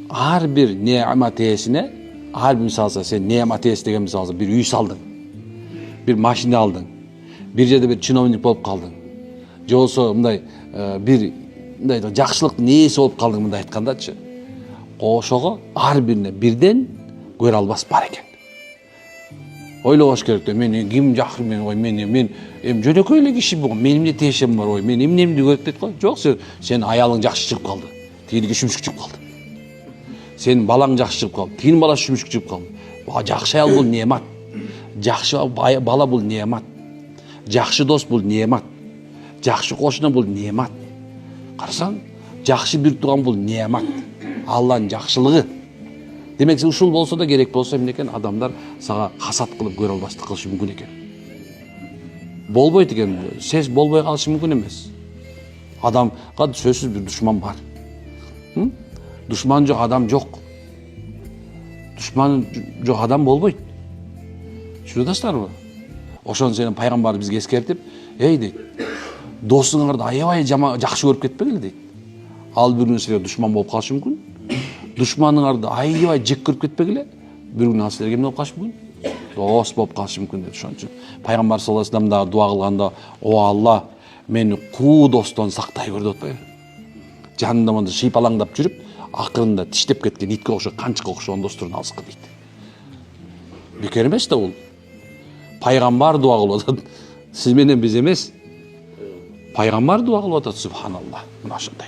ар бир неамат ээсине, ар бир мисалы сен неамат ээси деген мисалы бир үй салдың, бир машина алдың, бир жерде бир чиновник болуп калдың, же болбосо мындай бир мындай жакшылыктын ээси болуп калдың мындай айткандачы. Ошого ар бирине бирден көрө албас бар экен. Ойлогош керек да, мен ким жакшы, мен эми жөнөкөй эле киши болгон, менин эмне тиешем бар, мен эмнемди көрөт дейт го. Жок, сен аялың жакшы чыгып калды, тигиники шүмүшкү чыгып калды. Сен балаң жакшы чыгып калды, тигинин баласы шүмүшкү чыгып калды. Жакшы аял бул неамат. Жакшы бала бул неамат. Жакшы дос бул неамат. Жакшы кошуна бул неамат. Карасаң, жакшы бир тууган бул неамат. Алланын жакшылыгы. Демек ушул болсо да керек болсо эмне экен, адамдар сага хасат кылып көрө албастык кылышы мүмкүн экен. Болбойт экен, сез болбой калышы мүмкүн эмес. Адамга сөзсүз бир душман бар. Душман жок адам жок. Душман жок адам болбойт. Түшүнүп атасыздарбы? Ошону сенин пайгамбар бизге эскертип, эй дейт, досуңарды аябай жакшы көрүп кетпегиле дейт. Ал бир күнү силерге душман болуп калышы мүмкүн. Душманыңарды аябай жек көрүп кетпегиле, бир күнү ал силерге эмне болуп калышы мүмкүн? Дос болуп калышы мүмкүн деп. Ошон үчүн пайгамбар саллаллаху алейхи вассалам дагы дуа кылганда, о Алла, мени куу достон сактай көр деп атпайбы? Жанында монда шыйпалаңдап жүрүп, акырында тиштеп кеткен итке окшоп, канчыкка окшогон достордун алыскы дейт. Бекер эмес да бул. Пайгамбар дуа кылып атат. Сиз менен биз эмес. Пайгамбар дуа кылып атат, субханалла. Мына ошондой.